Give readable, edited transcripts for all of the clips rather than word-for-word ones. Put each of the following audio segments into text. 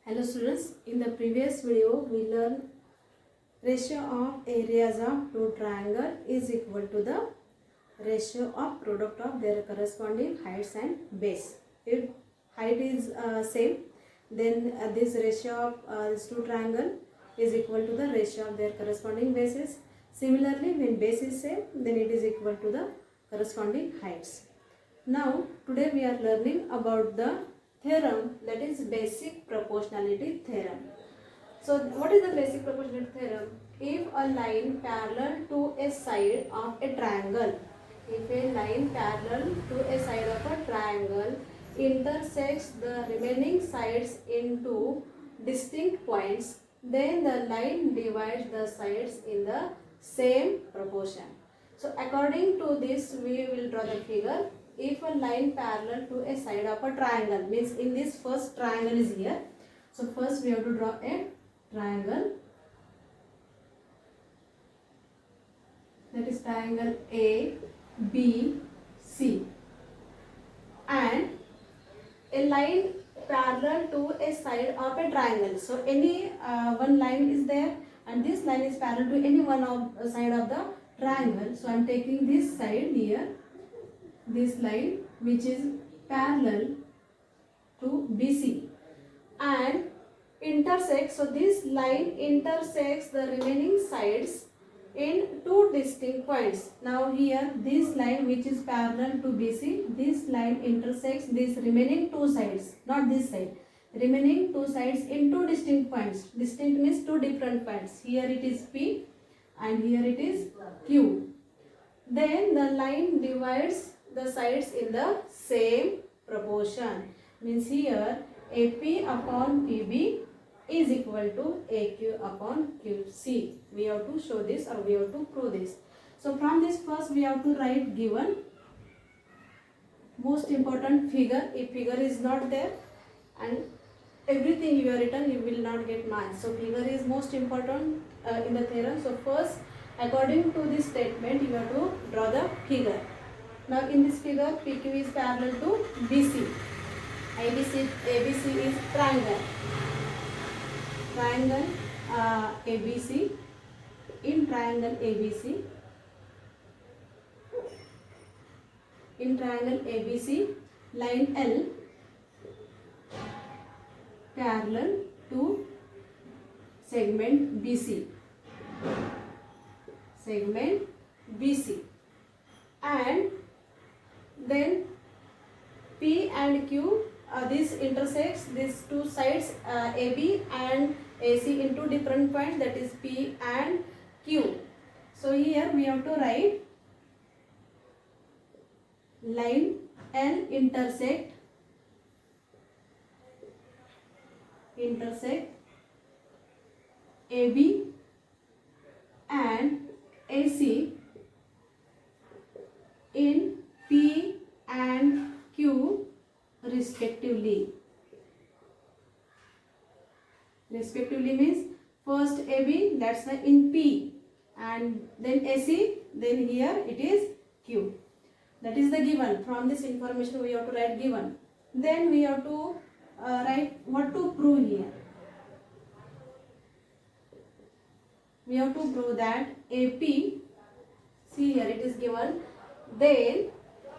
Hello students, in the previous video we learned ratio of areas of two triangle is equal to the ratio of product of their corresponding heights and base. If height is same, then this ratio of these two triangle is equal to the ratio of their corresponding bases. Similarly, when base is same, then it is equal to the corresponding heights. Now today we are learning about the theorem, that is basic proportionality theorem. So what is the basic proportionality theorem? If a line parallel to a side of a triangle, if a line parallel to a side of a triangle intersects the remaining sides into distinct points, then the line divides the sides in the same proportion. So according to this we will draw the figure. If a line parallel to a side of a triangle, means in this first triangle is here. So first we have to draw a triangle, that is triangle A, B, C, and a line parallel to a side of a triangle. So any one line is there and this line is parallel to any one of side of the triangle. So I am taking this side here, this line which is parallel to BC and intersects, so this line intersects the remaining sides in two distinct points. Now here this line which is parallel to BC, this line intersects these remaining two sides, not this side, remaining two sides in two distinct points. Distinct means two different points. Here it is P and here it is Q. Then the line divides the sides in the same proportion, means here AP upon PB is equal to AQ upon QC. We have to show this or we have to prove this. So from this first we have to write given. Most important figure, if figure is not there and everything you have written you will not get marks. So figure is most important in the theorem. So first according to this statement you have to draw the figure. Now in this figure PQ is parallel to BC. ABC is triangle. Triangle ABC. In triangle ABC. In triangle ABC, line L parallel to segment BC. Segment BC. And then P and Q, this intersects these two sides AB and AC into different points, that is P and Q. So here we have to write line L intersect AB and AC in P and Q respectively. Respectively means first AB, that's in P, and then AC, then here it is Q. That is the given. From this information we have to write given. Then we have to write what to prove here. We have to prove that AP, see here it is given, then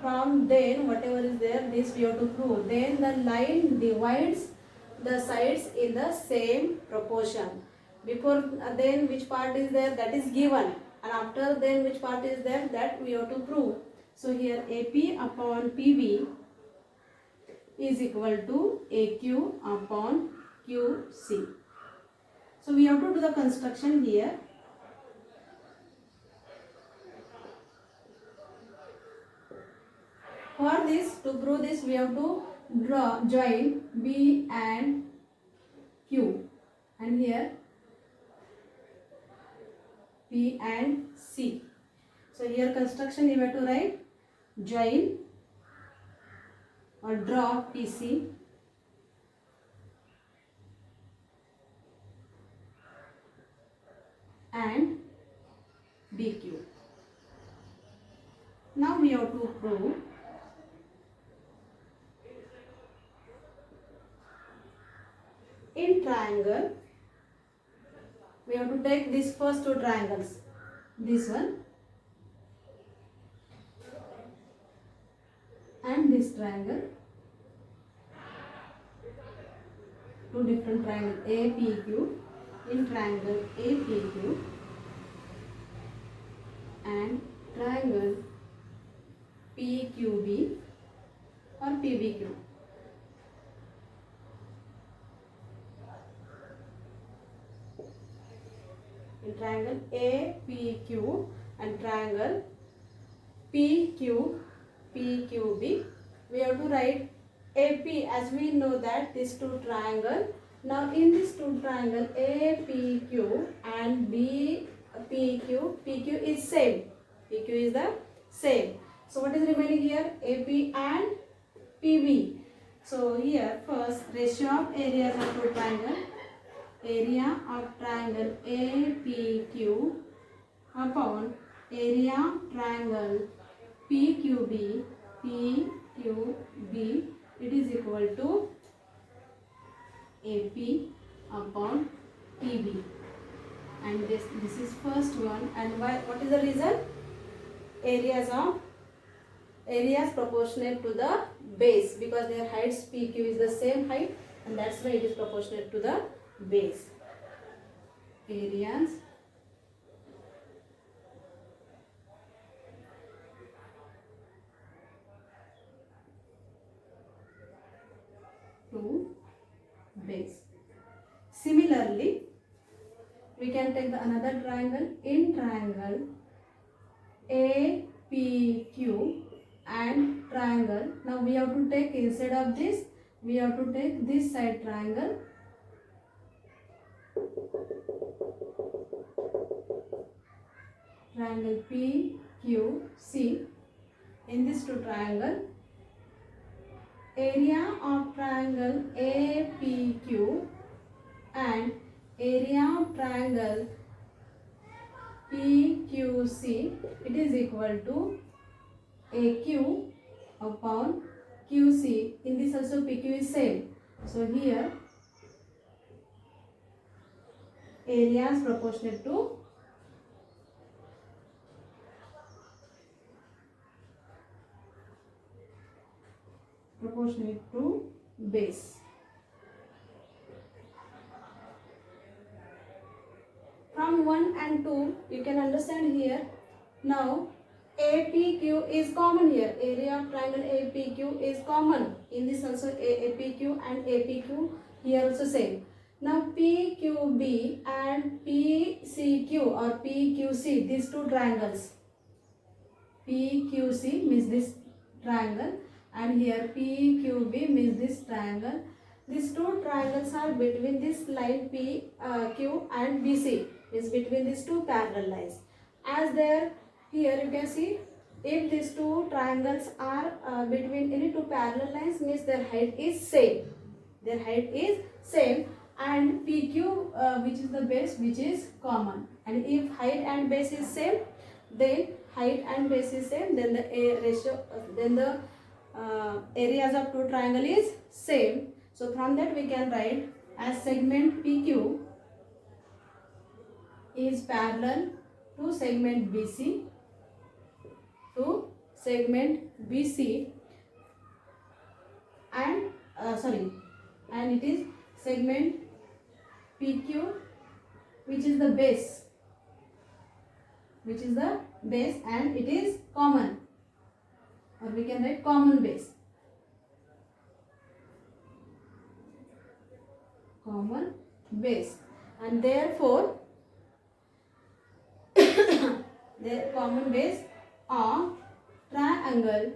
from then whatever is there, this we have to prove. Then the line divides the sides in the same proportion. Before then which part is there, that is given, and after then which part is there, that we have to prove. So here AP upon PB is equal to AQ upon QC. So we have to do the construction here. For this, to prove this, we have to join B and Q, and here P and C. So here construction you have to write join or draw PC and BQ. Now we have to prove in triangle, we have to take these first two triangles, this one and this triangle, two different triangles APQ, in triangle APQ and triangle PQB or PBQ. In triangle APQ and triangle PQB, we have to write AP, as we know that these two triangle. Now in this two triangle APQ and BPQ, PQ is same. PQ is the same. So what is remaining here? AP and PB. So here first ratio of areas of two triangle. Area of triangle APQ upon area of triangle PQB, it is equal to AP upon PB. And this is first one. And why? What is the reason? Areas proportionate to the base, because their heights PQ is the same height, and that's why it is proportionate to the base. Areas to base. Similarly, we can take another triangle. In triangle APQ and triangle, now we have to take, instead of this, we have to take this side triangle. Triangle PQC. In this two triangle, area of triangle APQ and area of triangle PQC, it is equal to AQ upon QC. In this also PQ is same. So here areas proportionate to base. From 1 and 2 you can understand here. Now APQ is common here. Area of triangle APQ is common. In this also APQ and APQ, here also same. Now PQB and PCQ or PQC, these two triangles. PQC means this triangle, and here PQB means this triangle. These two triangles are between this line PQ and BC, is between these two parallel lines. As there, here you can see, if these two triangles are between any two parallel lines, means their height is same. Their height is same, and PQ, which is the base, which is common. And if height and base is same, then height and base is same, then the ratio, then the areas of two triangle is same. So from that we can write as segment PQ is parallel to segment BC, and and it is segment PQ, which is the base, and it is common, or we can write common base. And therefore the common base of triangle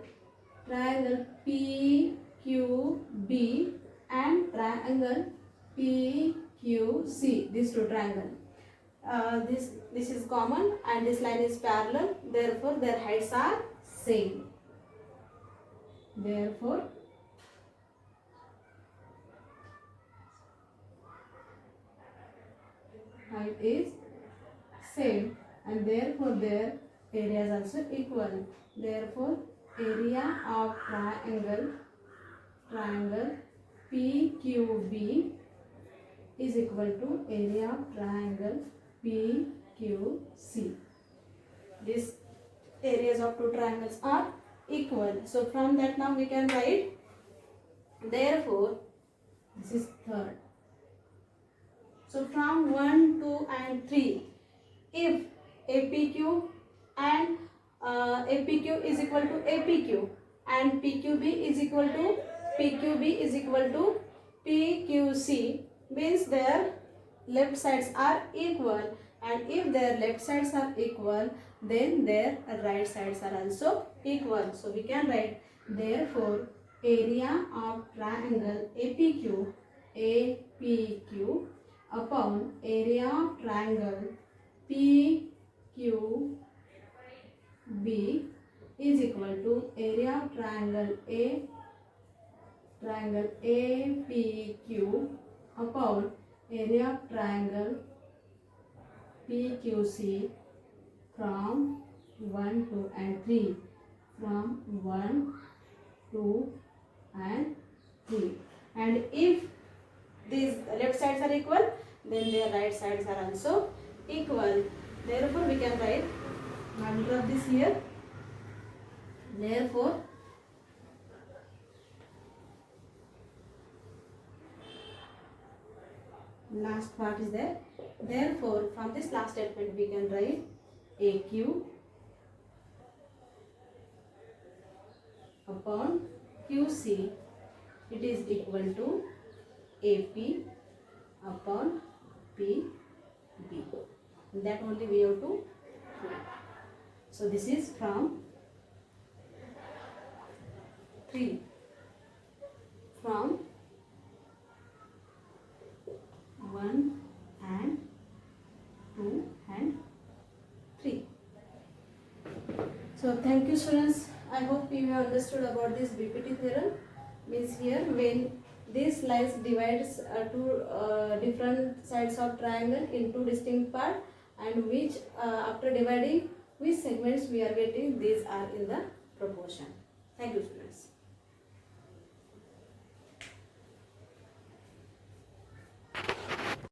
PQB and triangle PQC, these two triangles. This is common and this line is parallel, therefore their heights are same. Therefore height is same, and therefore their areas also equal. Therefore area of triangle PQB is equal to area of triangle PQC. These areas of two triangles are equal. So from that now we can write, therefore this is third. So from 1, 2 and 3, if APQ and APQ is equal to APQ and PQB is equal to PQC, means their left sides are equal, and if their left sides are equal, then their right sides are also equal. So we can write, therefore area of triangle APQ upon area of triangle PQB is equal to area of triangle APQ upon area of triangle PQC from 1, 2 and 3. From 1, 2 and 3. And if these left sides are equal, then their right sides are also equal. Therefore we can write, I will drop this here. Therefore last part is there. Therefore from this last statement we can write AQ upon QC, it is equal to AP upon PB. That only we have to do. So this is from 3. From 1 and 2 and 3. So thank you students. I hope you have understood about this BPT theorem. Means here when these lines divides two different sides of triangle into distinct part, and which after dividing which segments we are getting, these are in the proportion. Thank you.